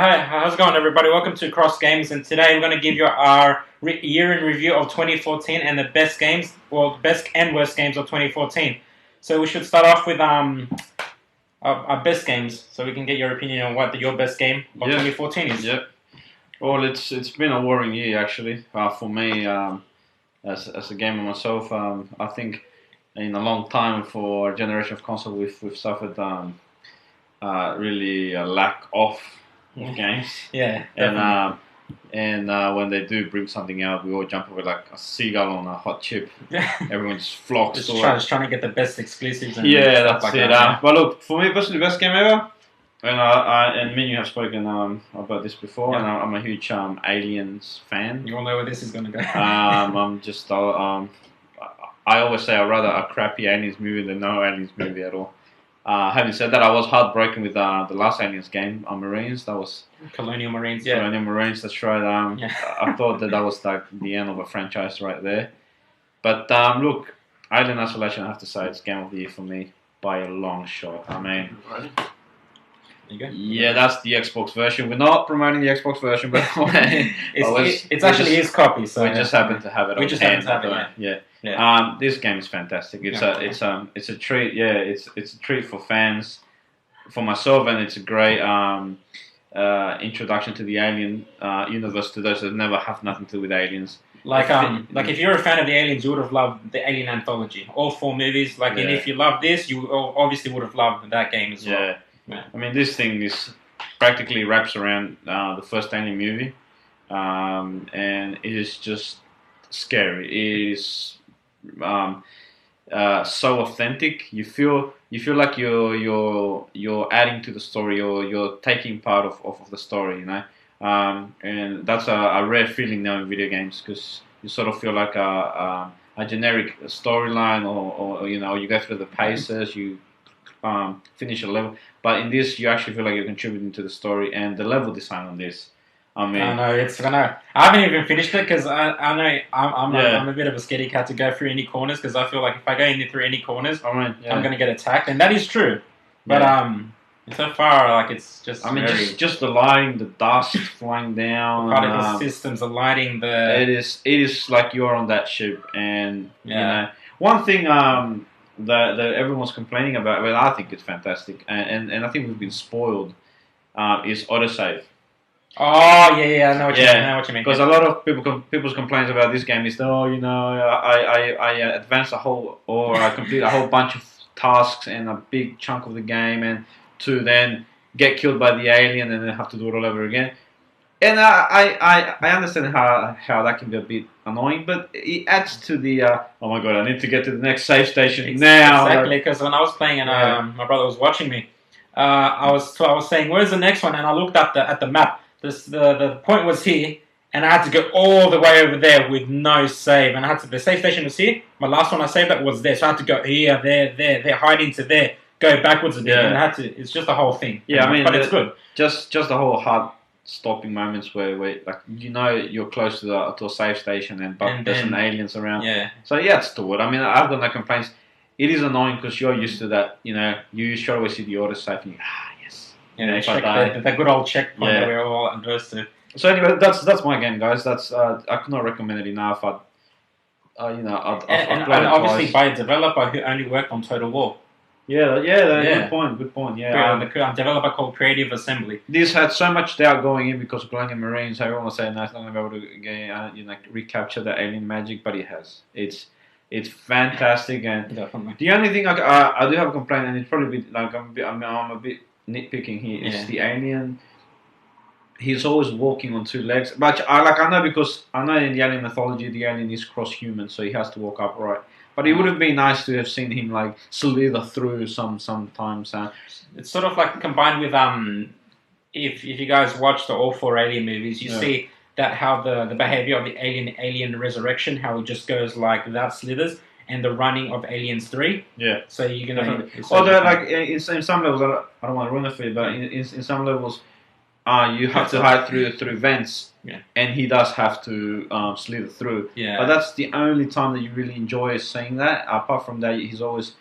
Hi, how's it going, everybody? Welcome to Cross Games, and today we're going to give you our year in review of 2014 and the best games, well, best and worst games of 2014. So we should start off with our best games, so we can get your opinion on what your best game of 2014 is. Yep. Well, it's been a worrying year actually for me as a gamer myself. I think in a long time for a generation of console we've suffered really a lack of games. Yeah, and when they do bring something out, we all jump over like a seagull on a hot chip. Everyone just flocks to it. Just trying to get the best exclusives. And yeah, stuff that's like it. That. But look, for me personally, best game ever. And me and you have spoken about this before, and I'm a huge Aliens fan. You all know where this is going to go. I always say I'd rather a crappy Aliens movie than no Aliens movie at all. Having said that, I was heartbroken with the last Aliens game, Marines. That was Colonial Marines. Yeah, Colonial Marines. That's right. I thought that was like the end of a franchise right there. But look, Alien Isolation, I have to say, it's game of the year for me by a long shot. I mean. Yeah, that's the Xbox version. We're not promoting the Xbox version, by the way. it's actually his copy, so we just happen to have it. We just happen to have it. Yeah. This game is fantastic. It's a treat. Yeah, it's a treat for fans, for myself, and it's a great introduction to the Alien universe to those that never have nothing to do with aliens. Like if you're a fan of the Aliens, you would have loved the Alien Anthology, all 4 movies. And if you love this, you obviously would have loved that game as well. Yeah. I mean, this thing is practically wraps around the first Alien movie, and it is just scary. It is so authentic. You feel like you're adding to the story, or you're taking part of the story, you know. And that's a rare feeling now in video games, because you sort of feel like a generic storyline, or you know, you go through the paces, you finish a level. But in this, you actually feel like you're contributing to the story, and the level design on this. I mean, I know I haven't even finished it, because I know I'm a bit of a scaredy cat to go through any corners, because I feel like if I go in through any corners, I'm going to get attacked, and that is true. But so far, like, it's just. I mean, just the lighting, the dust flying down. Particle systems, the lighting, It is like you're on that ship, and you know, one thing that everyone's complaining about, well, I think it's fantastic, and I think we've been spoiled, is autosave. Oh yeah, I know what you mean. Because a lot of people's complaints about this game is that, I advance I complete a whole bunch of tasks in a big chunk of the game, and to then get killed by the alien and then have to do it all over again. And I understand how that can be a bit annoying, but it adds to the oh my god, I need to get to the next save station now. Exactly, because when I was playing and my brother was watching me, I was saying, where's the next one? And I looked at the map. The point was here, and I had to go all the way over there with no save. And the save station was here. My last one I saved that was there, so I had to go here, there, hide into there, go backwards a bit, and it's just the whole thing. Yeah, I mean, but it's good. Just the whole hard stopping moments where like, you know, you're close to a safe station, but there's some aliens around. Yeah. So it's to it. I mean, I've got no complaints. It is annoying because you're used to that. You know, you straight away see the autosave and you yes. Yeah, that good old checkpoint that we're all addressed to. So anyway, that's my game, guys. That's I could not recommend it enough. I've played it obviously twice. by a developer who only worked on Total War. Good point. Yeah, a developer called Creative Assembly. This had so much doubt going in because of Colonial Marines. Everyone was saying that's not going to be able to recapture the alien magic, but it has. It's fantastic, and definitely. The only thing I do have a complaint, and it's probably like I'm a bit nitpicking here, is the alien. He's always walking on 2 legs, but I know, because I know in the alien mythology the alien is cross-human, so he has to walk upright. But it would have been nice to have seen him like slither through sometimes. It's sort of like combined with if you guys watch all 4 Alien movies, you see that how the behavior of the Alien Resurrection, how it just goes like that, slithers, and the running of Aliens 3. Yeah. So you're gonna. Although like in some levels, I don't want to ruin it for you, but in some levels, you have to hide through vents. Yeah. And he does have to slither through. Yeah. But that's the only time that you really enjoy seeing that. Apart from that, he's always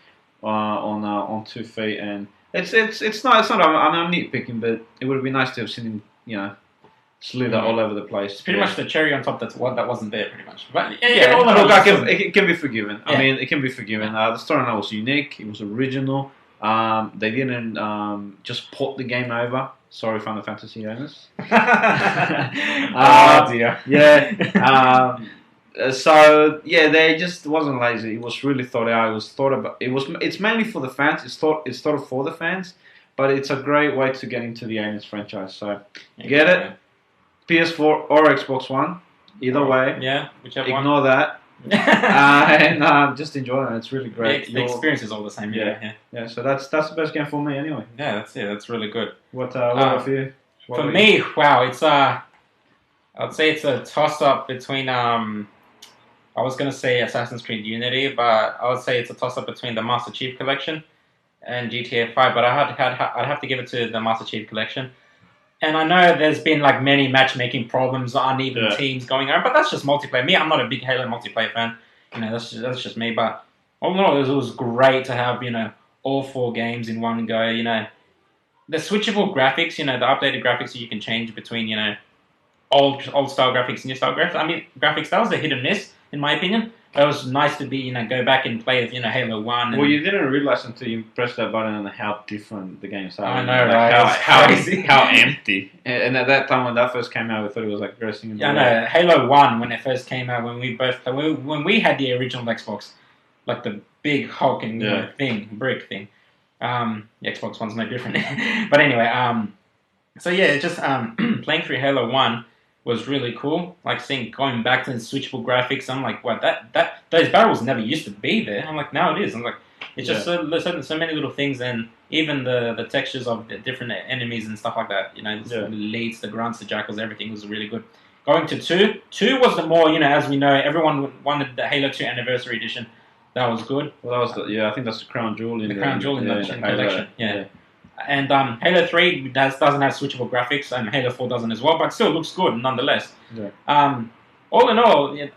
on 2 feet, and it's not. I'm nitpicking, but it would be nice to have seen him slither all over the place. It's pretty much the cherry on top. That wasn't there, pretty much. But Yeah, all in look, all, it can be forgiven. I Yeah. mean, it can be forgiven. The storyline was unique. It was original. They didn't just port the game over. Sorry, Final Fantasy owners. oh dear. Yeah. So yeah, they just wasn't lazy. It was really thought out. It was thought about. It's mainly for the fans. It's thought of for the fans, but it's a great way to get into the Aliens franchise. So get it, PS4 or Xbox One, either way. Yeah, whichever one. Ignore that. And just enjoy it. It's really great. The experience is all the same. Yeah. So that's the best game for me anyway. Yeah, that's it. That's really good. What about for you? For me, wow, it's I'd say it's a toss up between I was gonna say Assassin's Creed Unity, but I would say it's a toss up between the Master Chief Collection and GTA 5. But I'd have to give it to the Master Chief Collection. And I know there's been like many matchmaking problems, uneven teams going on, but that's just multiplayer. Me, I'm not a big Halo multiplayer fan. That's just me. But all in all, it was great to have all 4 games in one go. The switchable graphics, the updated graphics that you can change between old style graphics, new style graphics. I mean, graphics, that was a hit and miss in my opinion. It was nice to be go back and play with Halo 1. Well, you didn't realize until you pressed that button and how different the games are. I know, right? How empty. And at that time when that first came out, we thought it was like racing. Yeah, I know. Halo 1 when it first came out, when we both when we had the original Xbox, like the big hulking brick thing. The Xbox One's no different. But anyway, so yeah, just playing through Halo 1 was really cool. Like going back to the switchable graphics, I'm like, what, those barrels never used to be there. I'm like, now it is. I'm like, it's just so many little things, and even the textures of the different enemies and stuff like that. The leads, the grunts, the jackals, everything was really good. Going to 2 was the more, as we know, everyone wanted the Halo 2 Anniversary Edition. That was good. Well, that was I think that's the crown jewel in the collection. Yeah. And Halo 3 doesn't have switchable graphics, and Halo 4 doesn't as well, but still looks good nonetheless. Yeah. All in all, the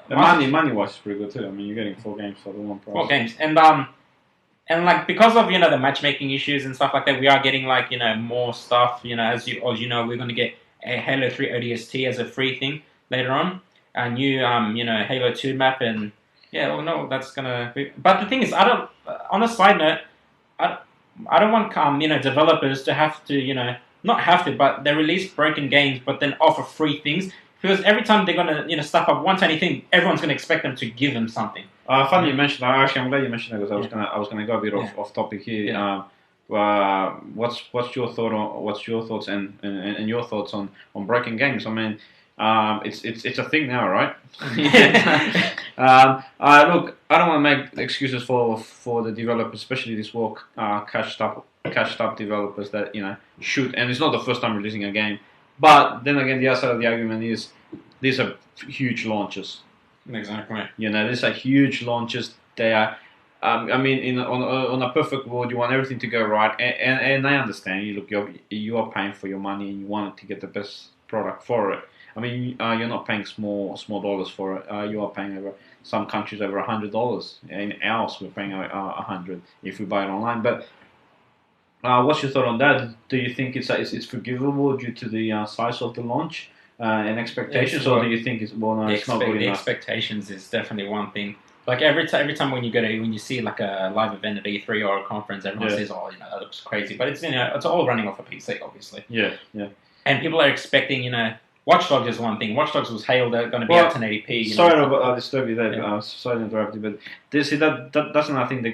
money-wise is pretty good too. I mean, you're getting 4 games for the one price. 4 games, and like because of the matchmaking issues and stuff like that, we are getting like more stuff. As you know, we're going to get a Halo 3 ODST as a free thing later on, a new Halo 2 map, and that's gonna be. But the thing is, I don't. On a side note, I don't want developers to have to not have to, but they release broken games, but then offer free things, because every time they're gonna stuff up one tiny thing, everyone's gonna expect them to give them something. Funny you mentioned. Actually, I'm glad you mentioned that, because I was gonna go a bit off topic here. Yeah. What's your thoughts and your thoughts on broken games? I mean, it's a thing now, right? Look, I don't want to make excuses for the developers, especially these cashed up developers that shoot. And it's not the first time releasing a game, but then again, the other side of the argument is these are huge launches. Exactly. These are huge launches. They are. I mean, on a perfect world, you want everything to go right, and I understand. You are paying for your money, and you want to get the best product for it. I mean, you're not paying small dollars for it. You are paying over some countries over $100. In ours, we're paying $100 if we buy it online. But what's your thought on that? Do you think it's forgivable due to the size of the launch and expectations, or do you think it's not good enough? The expectations is definitely one thing. Like every time when you see like a live event at E3 or a conference, everyone says, "Oh, that looks crazy," but it's it's all running off a PC, obviously. Yeah. And people are expecting, Watch Dogs is one thing. Watch Dogs was hailed going to be at 1080p. Sorry to disturb you there. Sorry to interrupt you, but that's another thing that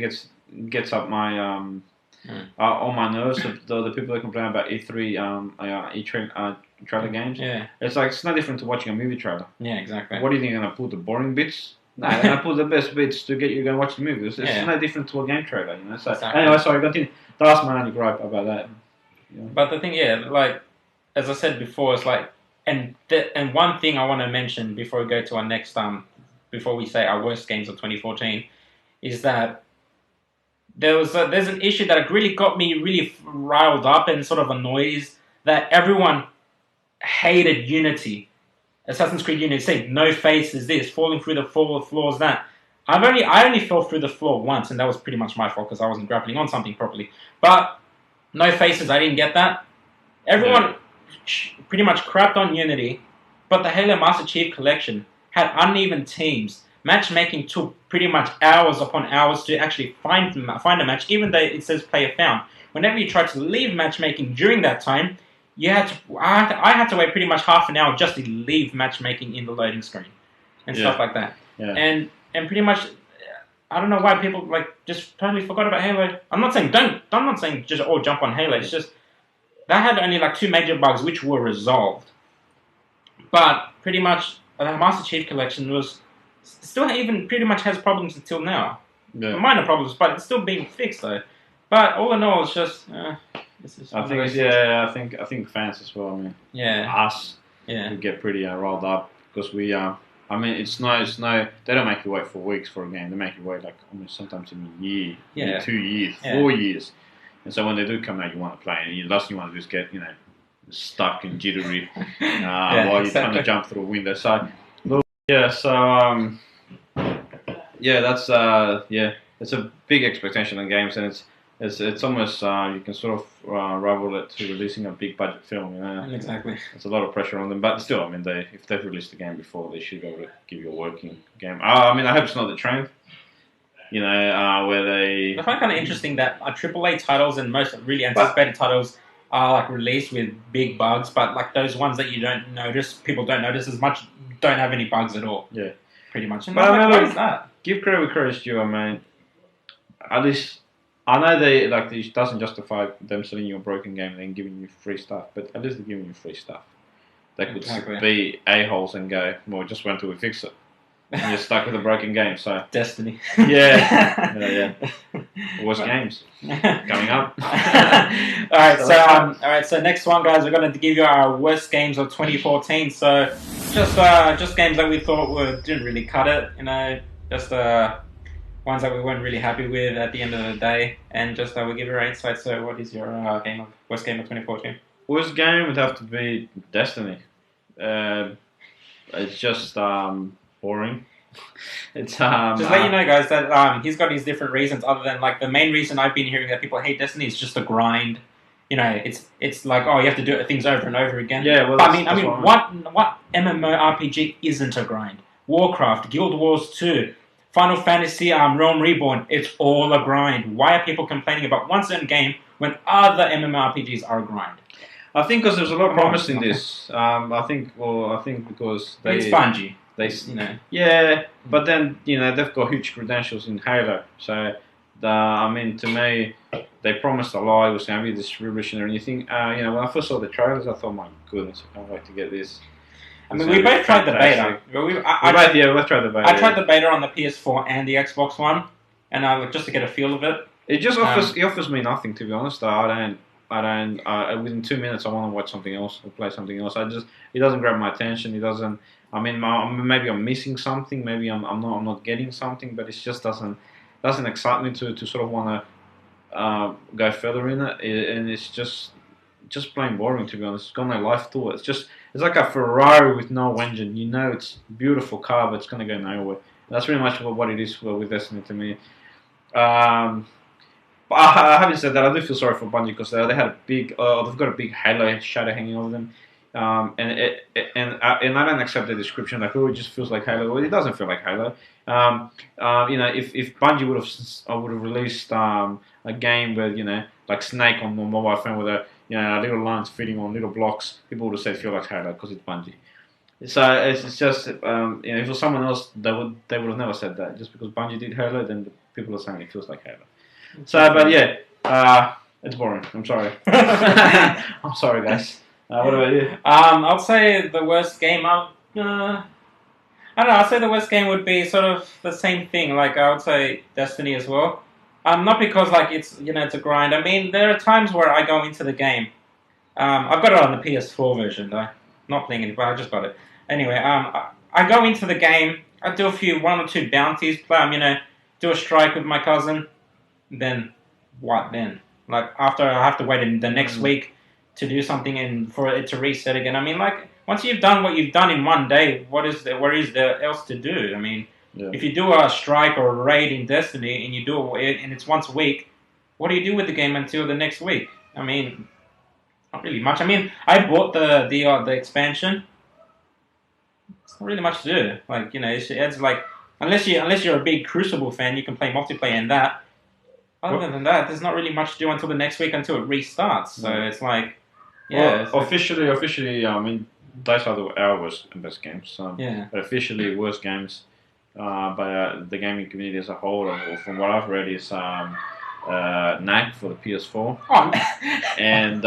gets up my on my nerves. The people that complain about E3 trailer games. Yeah, it's no different to watching a movie trailer. Yeah, exactly. What do you think? You're gonna put the boring bits? No, they're gonna put the best bits to get you to watch the movie. It's no different to a game trailer, So exactly. Anyway, sorry, continue. That's my only gripe about that. But the thing, like as I said before, it's like. And one thing I want to mention before we go to our next before we say our worst games of 2014, is that there's an issue that really got me really riled up and sort of annoys, that everyone hated Unity, Assassin's Creed Unity, saying no faces this, falling through the floors that. I only fell through the floor once, and that was pretty much my fault because I wasn't grappling on something properly. But no faces, I didn't get that. pretty much crapped on Unity, but the Halo Master Chief Collection had uneven teams. Matchmaking took pretty much hours upon hours to actually find a match, even though it says player found. Whenever you tried to leave matchmaking during that time, I had to wait pretty much half an hour just to leave matchmaking in the loading screen and stuff like that. Yeah. And pretty much, I don't know why people like just totally forgot about Halo. I'm not saying just all jump on Halo. It's just that had only like 2 major bugs which were resolved. But pretty much the Master Chief Collection was still even pretty much has problems until now. Yeah. Minor problems, but it's still being fixed though. But all in all, it's just I think fans as well. I mean, us, we get pretty riled up because we I mean, it's no. They don't make you wait for weeks for a game. They make you wait like almost sometimes in a year, 2 years, 4 years. And so when they do come out, you want to play, and the last thing you want to do is get stuck and jittery while you're trying to jump through a window. So that's it's a big expectation on games, and it's almost you can sort of rival it to releasing a big budget film. Exactly. It's a lot of pressure on them, but still, I mean, if they've released the game before, they should be able to give you a working game. I mean, I hope it's not the trend. Where they. I find it kind of interesting that AAA titles and most really anticipated titles are like released with big bugs, but like those ones that you don't notice, people don't notice as much, don't have any bugs at all. Yeah. Pretty much. And but why is that? Give credit where credit's due, I mean. At least I know it doesn't justify them selling you a broken game and then giving you free stuff, but at least they're giving you free stuff. They could be a-holes and go, well, just wait until we fix it. And you're stuck with a broken game, so... Destiny. Yeah. Worst games. Coming up. Alright, so next one, guys, we're going to give you our worst games of 2014. So, just games that we thought didn't really cut it, just ones that we weren't really happy with at the end of the day, and just we'll give you our insight. So, what is your worst game of 2014? Worst game would have to be Destiny. It's just boring. It's just let you know, guys, that he's got his different reasons. Other than like the main reason I've been hearing that people hate Destiny is just a grind. It's like you have to do things over and over again. Yeah, well, I mean, what MMORPG isn't a grind? Warcraft, Guild Wars 2. Final Fantasy Realm Reborn, it's all a grind. Why are people complaining about one certain game when other MMORPGs are a grind? I think because there's a lot of promise in this. I think because it's Bungie. Yeah, but then they've got huge credentials in Halo. So, I mean, to me, they promised a lot. It was going to be this revolutionary. And you think, when I first saw the trailers, I thought, my goodness, I can't wait to get this. I mean, we both tried the beta. We both tried the beta. I tried the beta on the PS4 and the Xbox One, and just to get a feel of it. It just offers me nothing, to be honest. I don't. Within 2 minutes, I want to watch something else or play something else. It doesn't grab my attention. It doesn't. I mean, maybe I'm missing something. Maybe I'm not getting something. But it just doesn't excite me to sort of want to go further in it. And it's just plain boring, to be honest. It's got no life to it. It's like a Ferrari with no engine. It's a beautiful car, but it's going to go nowhere. That's pretty much what it is with Destiny to me. But having said that, I do feel sorry for Bungie because they had they've got a big Halo shadow hanging over them. And I don't accept the description like, it just feels like Halo. Well, it doesn't feel like Halo. If Bungie would have released a game where like Snake on the mobile phone with a little lines fitting on little blocks, people would have said feel like Halo because it's Bungie. So it's just if it was someone else, they would have never said that. Just because Bungie did Halo, then the people are saying it feels like Halo. So, but yeah, it's boring. I'm sorry. I'm sorry, guys. What about you? I'll say the worst game. I don't know. I'd say the worst game would be sort of the same thing. Like I would say Destiny as well. Not because like it's a grind. I mean, there are times where I go into the game. I've got it on the PS4 version though. Not playing it, but I just got it. Anyway, I go into the game. I do one or two bounties. Do a strike with my cousin. Then what? Then like after I have to wait the next week to do something and for it to reset again. I mean, like once you've done what you've done in one day, what is there else to do? I mean, if you do a strike or a raid in Destiny and you do it and it's once a week, what do you do with the game until the next week? I mean, Not really much. I mean, I bought the expansion. It's not really much to do. Like it's like unless you're a big Crucible fan, you can play multiplayer in that. Other than that, there's not really much to do until the next week until it restarts. So it's like, yeah. Well, officially, I mean, those are our best games. Yeah. But officially, worst games by the gaming community as a whole, or from what I've read, is Knack for the PS4, and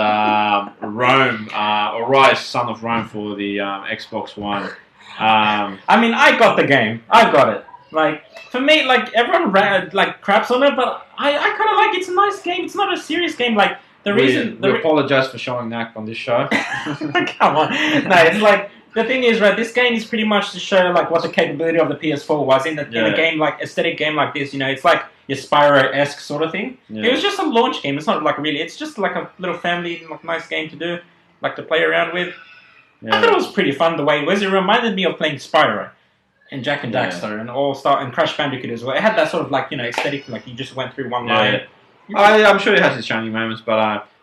Rome, or Rise, Son of Rome for the Xbox One. I mean, I got the game. I got it. Like, for me, like, everyone craps on it, but I kind of like it. It's a nice game. It's not a serious game. Like, we apologize for showing Knack on this show. Come on. No, it's like, the thing is, right, this game is pretty much to show, like, what the capability of the PS4 was in a game, like, aesthetic game like this, it's like your Spyro-esque sort of thing. Yeah. It was just a launch game. It's not, like, really, it's just, like, a little family, like, nice game to do, like, to play around with. Yeah. I thought it was pretty fun the way it was. It reminded me of playing Spyro and Jak and Daxter and All-Star and Crash Bandicoot as well. It had that sort of, like, aesthetic, like, you just went through one line. I'm sure it has its shining moments, but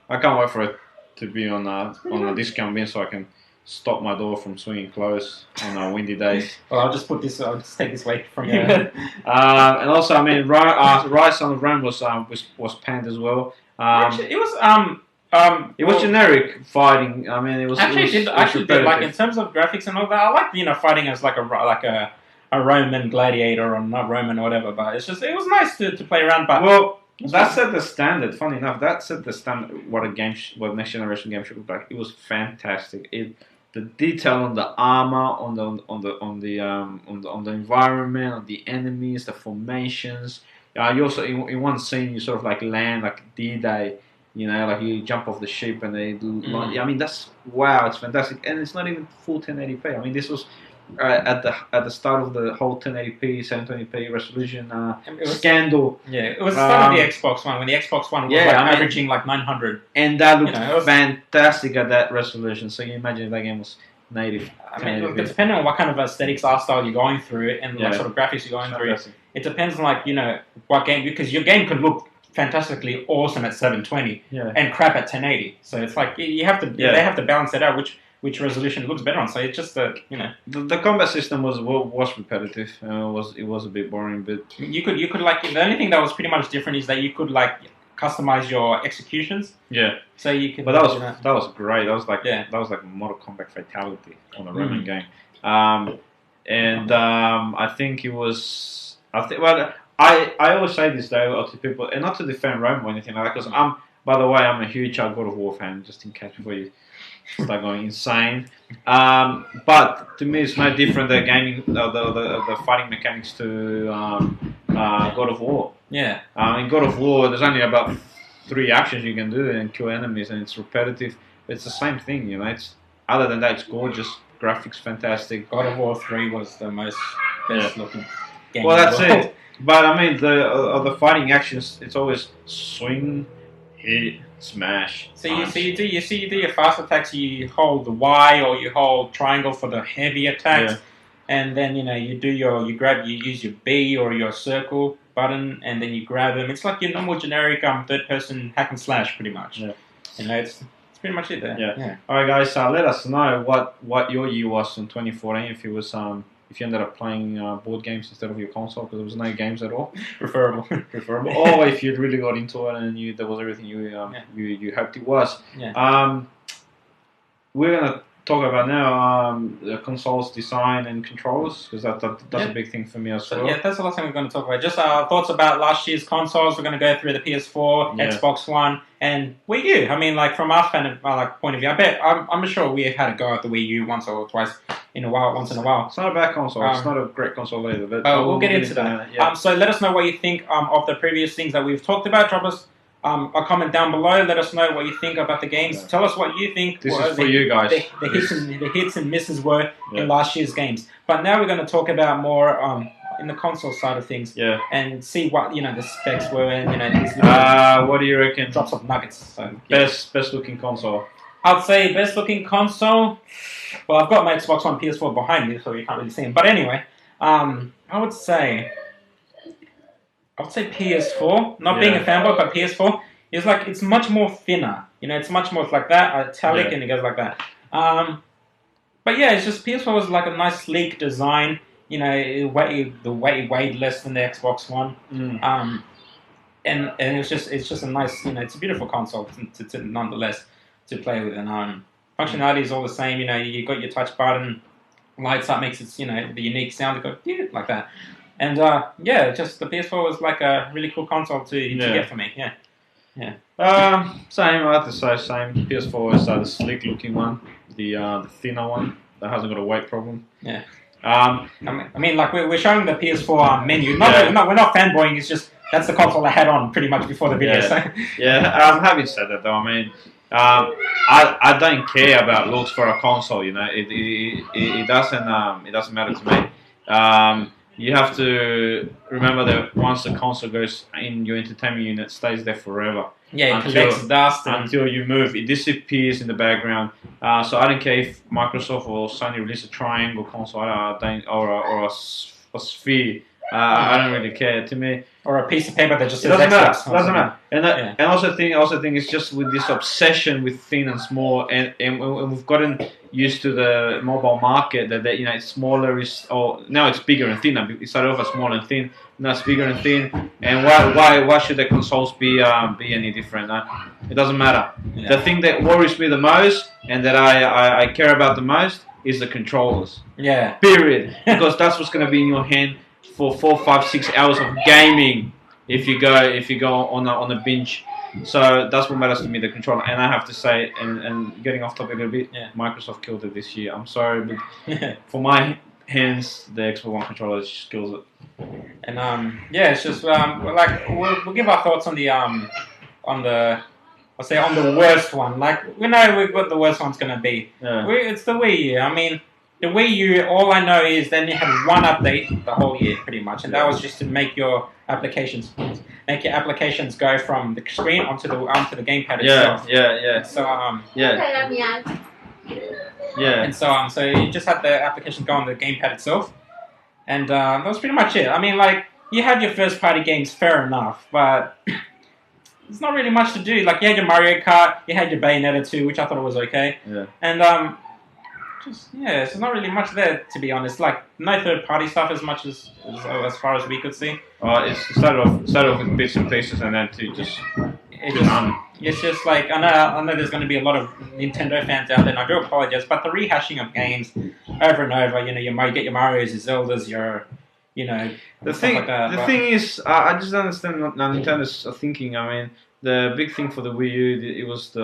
I can't wait for it to be on a discount bin so I can stop my door from swinging closed on windy days. Well, I'll just take this away from you. And also, I mean, Rise Son of Rome was panned as well. Actually, it was it was generic fighting. I mean, it was actually like in terms of graphics and all that. I like fighting as like a Roman gladiator or not Roman or whatever. But it was nice to play around. But that set the standard. Funny enough, that set the standard. What next generation game should look like. It was fantastic. The detail on the armor, on the environment, on the enemies, the formations. You also in one scene you sort of like land like D-Day. Like you jump off the ship and they do. I mean, it's fantastic, and it's not even full 1080p. I mean, this was at the start of the whole 1080p, 720p resolution scandal. Yeah, it was the start of the Xbox One when the Xbox One was averaging like 900, and that looked fantastic at that resolution. So you imagine if that game was native. I mean, depending on what kind of aesthetics art style you're going through and what sort of graphics you're going through, it depends on what game, because your game could look fantastically awesome at 720 and crap at 1080. So it's like they have to balance it out which resolution looks better on. So it's just the combat system was repetitive. It was a bit boring, but you could like the only thing that was pretty much different is that you could like customize your executions. Yeah. So you could. But that was great. That was like Mortal Kombat Fatality on a Roman game. I think it was. I always say this though to people, and not to defend Rome or anything like that, because by the way, I'm a huge God of War fan, just in case before you start going insane. But to me, it's no different the gaming, the fighting mechanics to God of War. Yeah. In God of War, there's only about 3 actions you can do and kill enemies, and it's repetitive. But it's the same thing, It's other than that, it's gorgeous, graphics fantastic. God of War 3 was the most best looking game. Well, that's it. But I mean, the fighting actions, it's always swing, hit, smash. So you do your fast attacks. You hold the Y or you hold triangle for the heavy attacks, and then you use your B or your circle button, and then you grab them. It's like your normal generic third person hack and slash, pretty much. Yeah. It's pretty much it there. Yeah. All right, guys. Let us know what your year was in 2014. If it was if you ended up playing board games instead of your console, because there was no games at all. Preferable. Or if you really got into it and that was everything you hoped it was. Yeah. We're gonna talk about now the console's design and controls, because that's a big thing for me as well. Yeah, that's the last thing we're going to talk about. Just our thoughts about last year's consoles. We're going to go through the PS4, Xbox One, and Wii U. I mean, like from our point of view, I bet I'm sure we have had a go at the Wii U once or twice once in a while. It's not a bad console. It's not a great console either. But we'll get into that. So let us know what you think of the previous things that we've talked about. Drop us a comment down below. Let us know what you think about the games. Yeah. Tell us what you think. This is for you guys. The hits and misses were in last year's games. But now we're going to talk about more in the console side of things. Yeah. And see what the specs were and these what do you reckon? Drops of nuggets. So best looking console. I'd say best looking console. Well, I've got my Xbox One PS4 behind me, so you can't really see them. But anyway, I would say PS4. Not being a fanboy, but PS4 is like it's much more thinner. It's much more like that, italic, Yeah. and it goes like that. But yeah, it's just PS4 was like a nice sleek design. The weighed less than the Xbox One. Mm. And it's just a nice, it's a beautiful console to nonetheless to play with, and functionality is all the same. You got your touch button, lights up, makes it the unique sound. It got like that, and just the PS4 was like a really cool console to get for me. Same. I have to say same. PS4 is the sleek looking one, the thinner one that hasn't got a weight problem. Yeah. Um, I mean, like we're showing the PS4 menu. We're not fanboying. It's just that's the console I had on pretty much before the video. I'm happy to say that though. I mean, I don't care about looks for a console. It doesn't matter to me. You have to remember that once the console goes in your entertainment unit, it stays there forever. Yeah, it collects dust until you move. It disappears in the background. So I don't care if Microsoft or Sony release a triangle console or a sphere. I don't really care. To me, or a piece of paper that just says doesn't Xbox. Doesn't matter. And also think it's just with this obsession with thin and small, and we've gotten used to the mobile market that it's smaller now it's bigger and thinner. It started off as small and thin, now it's bigger and thin. And why should the consoles be any different? It doesn't matter. Yeah. The thing that worries me the most and that I care about the most is the controllers. Yeah. Period. Because that's what's going to be in your hand for 4, 5, 6 hours of gaming if you go on a binge. So that's what matters to me, the controller. And I have to say, and getting off topic a bit, Microsoft killed it this year. I'm sorry, but for my hands, the Xbox One controller just kills it. And it's just like we'll give our thoughts on the worst one. Like we know what the worst one's gonna be. Yeah. It's the Wii U. I mean, the Wii U. All I know is they only had one update the whole year, pretty much, and that was just to make your applications go from the screen onto the gamepad itself. Yeah. So Yeah. And so you just had the application go on the gamepad itself, and that was pretty much it. I mean, like you had your first party games, fair enough, but there's not really much to do. Like you had your Mario Kart, you had your Bayonetta 2, which I thought was okay. Yeah. And there's not really much there, to be honest. Like no third party stuff as much as far as we could see. It started off with bits and pieces, and then it's just like I know there's going to be a lot of Nintendo fans out there, and I do apologize, but the rehashing of games over and over. You might get your Mario's, your Zeldas, your the thing. like that, the thing is, I just don't understand Nintendo's thinking. I mean, the big thing for the Wii U is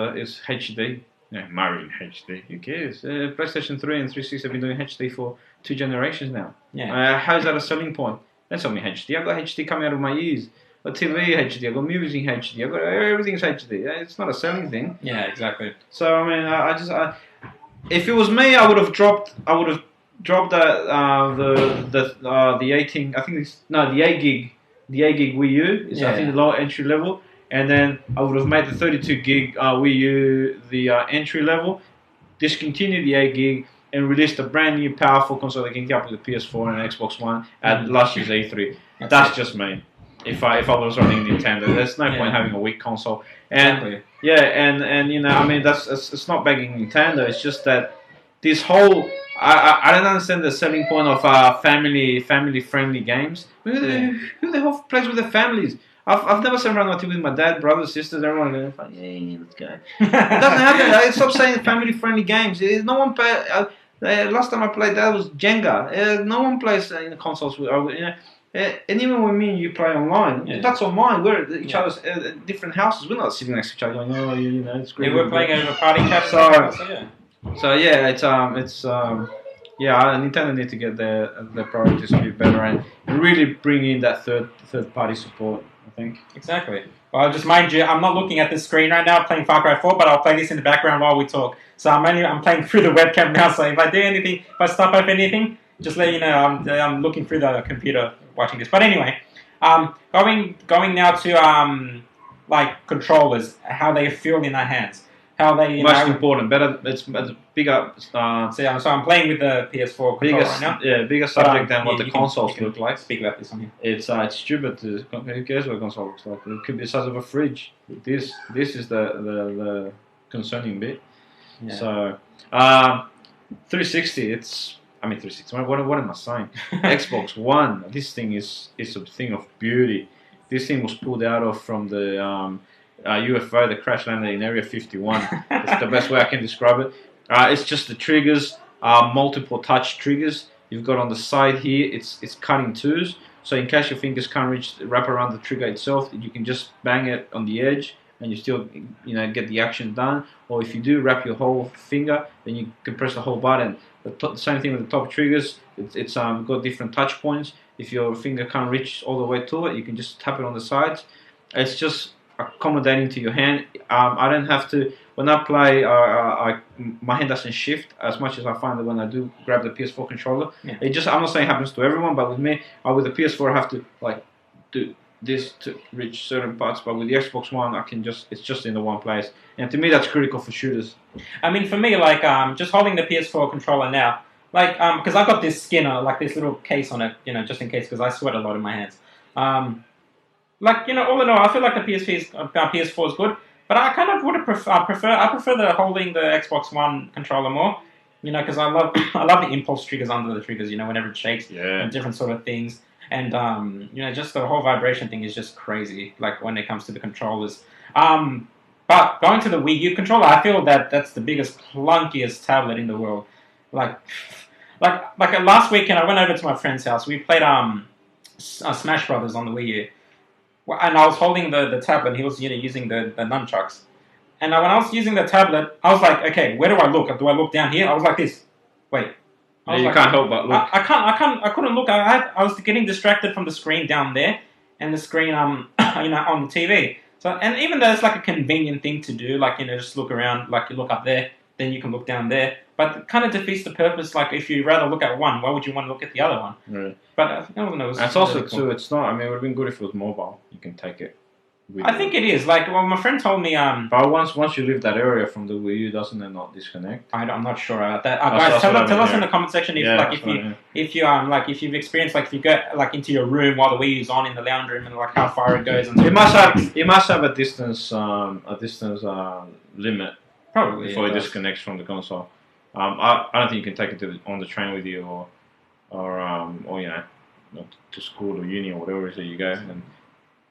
HD. Yeah, Mario in HD. Who cares? PlayStation 3 and 360 have been doing HD for 2 generations now. Yeah. How is that a selling point? That's only HD. I've got HD coming out of my ears. I've got TV HD. I've got movies in HD. I've got everything's HD. It's not a selling thing. Yeah, exactly. So I mean, if it was me, I would have dropped the 18. I think the 8 gig. The 8 gig Wii U is I think the lower entry level. And then I would have made the 32 gig Wii U the entry level, discontinued the 8 gig, and released a brand new powerful console that can compete with the PS4 and Xbox One at last year's E3. That's just me. If I was running Nintendo, there's no point having a weak console. And exactly. I mean it's not begging Nintendo. It's just that this whole I don't understand the selling point of family friendly games. Who the hell plays with their families? I've never sat around with my dad, brothers, sisters, everyone going, yeah, let's go. It doesn't happen. Stop saying family-friendly games. No one play. Last time I played that was Jenga. No one plays in the consoles. And even when me and you play online, that's online. We're at each other's different houses. We're not sitting next to each other going, it's great. We're playing over party chat. Nintendo need to get their priorities a bit better and really bring in that third party support. I think. Exactly. Well, just mind you, I'm not looking at the screen right now playing Far Cry 4, but I'll play this in the background while we talk. So I'm playing through the webcam now. So if I do anything, if I stop up anything, just let you know I'm looking through the computer watching this. But anyway, going now to like controllers, how they feel in our hands. How they most important, better. It's bigger. So I'm playing with the PS4 controller right now. Yeah, bigger subject than what the consoles look like. Speak about this on here. It's stupid. Who cares what a console looks like? It could be the size of a fridge. This is the concerning bit. Yeah. So, 360. I mean 360. What am I saying? Xbox One. This thing is a thing of beauty. This thing was pulled out of from the UFO that crash landed in Area 51. It's the best way I can describe it. It's just the triggers, multiple touch triggers. You've got on the side here. It's cutting twos. So in case your fingers can't wrap around the trigger itself, you can just bang it on the edge, and you still get the action done. Or if you do wrap your whole finger, then you can press the whole button. The same thing with the top triggers. It's got different touch points. If your finger can't reach all the way to it, you can just tap it on the sides. It's just accommodating to your hand. I don't have to. When I play, my hand doesn't shift as much as I find that when I do grab the PS4 controller. Yeah. I'm not saying it happens to everyone, but with me, with the PS4, I have to do this to reach certain parts. But with the Xbox One, it's just in the one place. And to me, that's critical for shooters. I mean, for me, just holding the PS4 controller now, because I've got this skinner, this little case on it, just in case, because I sweat a lot in my hands. All in all, I feel like the PS4 is good, but I kind of would have I prefer the holding the Xbox One controller more, because I love the impulse triggers under the triggers, whenever it shakes, and different sort of things, and just the whole vibration thing is just crazy, when it comes to the controllers. But going to the Wii U controller, I feel that's the biggest, clunkiest tablet in the world. Like last weekend, I went over to my friend's house. We played Smash Brothers on the Wii U. And I was holding the tablet, and he was using the nunchucks. And when I was using the tablet, I was like, okay, where do I look? Do I look down here? I was like this. Wait. You can't help but look. I couldn't look. I was getting distracted from the screen down there, and the screen on the TV. So, and even though it's a convenient thing to do, just look around, you look up there, then you can look down there. But it kind of defeats the purpose. If you rather look at one, why would you want to look at the other one? Right. But it was. It's also cool. Too. It's not. I mean, it would have been good if it was mobile. You can take it. I think it is. My friend told me. But once you leave that area from the Wii U, doesn't it not disconnect? I'm not sure about that. Guys, tell us in the comment section if you've experienced if you go into your room while the Wii U's on in the lounge room and how far it goes. And it must have a distance limit. Probably before it disconnects from the console. I don't think you can take it on the train with you or to school or uni or whatever it is that you go.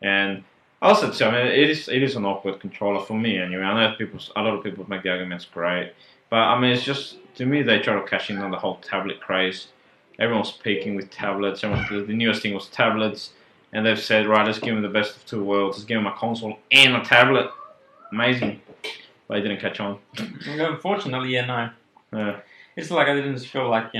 And also, too, I mean, it is an awkward controller for me anyway. I know a lot of people make the arguments great, but I mean, it's just, to me, they try to cash in on the whole tablet craze. Everyone's peaking with tablets. The newest thing was tablets, and they've said, right, let's give them the best of two worlds. Let's give them a console and a tablet. Amazing. But it didn't catch on. Unfortunately, no. Yeah. It's I didn't feel I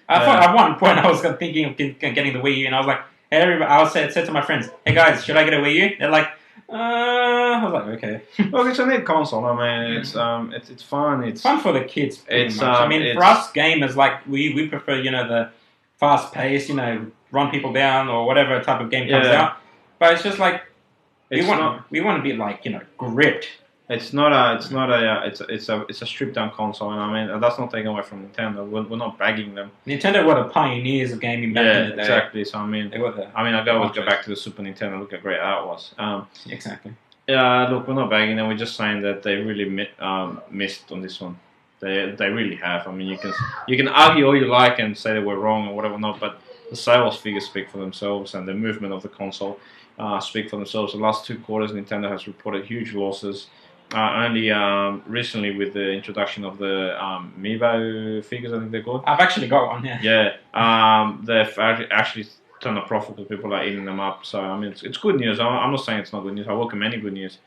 thought at one point I was thinking of getting the Wii U, and I was like, hey, everybody, I said to my friends, hey guys, should I get a Wii U? They're like, I was like, okay. Well, it's a neat console. I mean, it's fun. It's fun for the kids. Much. I mean, for us gamers, we prefer the fast pace, run people down or whatever type of game comes out. But it's just we want to be gripped. It's a stripped down console, and I mean that's not taken away from Nintendo. We're not bagging them. Nintendo were the pioneers of gaming back in the day. Exactly. So I mean, I go back to the Super Nintendo. Look how great that was. Exactly. Yeah, look, we're not bagging them. We're just saying that they really missed on this one. They really have. I mean, you can argue all you like and say that we're wrong or whatever not, but the sales figures speak for themselves, and the movement of the console speak for themselves. The last 2 quarters, Nintendo has reported huge losses. Only recently with the introduction of the Amiibo figures, I think they're called. I've actually got one, yeah. Yeah, they've actually turned a profit because people are eating them up. So, I mean, it's good news. I'm not saying it's not good news. I welcome any good news.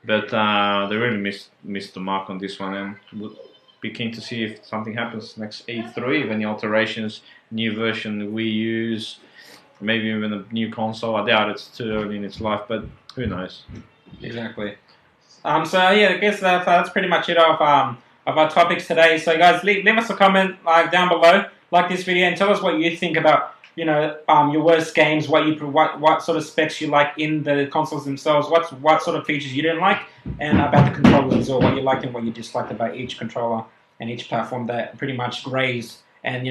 But they really missed the mark on this one, and we'll be keen to see if something happens next E3, if any alterations, new version Wii U's, maybe even a new console. I doubt it's too early in its life, but who knows? Exactly. I guess that's pretty much it of our topics today. So guys, leave us a comment down below, like this video, and tell us what you think about your worst games, what sort of specs you like in the consoles themselves, what sort of features you didn't like, and about the controllers, or what you liked and what you disliked about each controller and each platform that pretty much grazed and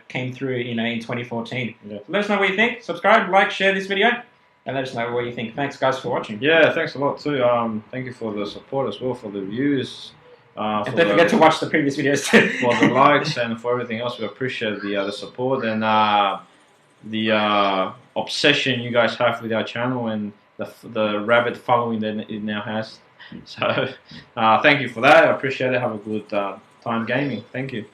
came through in 2014. Yeah. So let us know what you think. Subscribe, like, share this video, and let us know what you think. Thanks, guys, for watching. Yeah, thanks a lot too. Thank you for the support as well, for the views. And don't forget to watch the previous videos too. For the likes and for everything else. We appreciate the support and the obsession you guys have with our channel and the rabid following that it now has. So thank you for that. I appreciate it. Have a good time gaming. Thank you.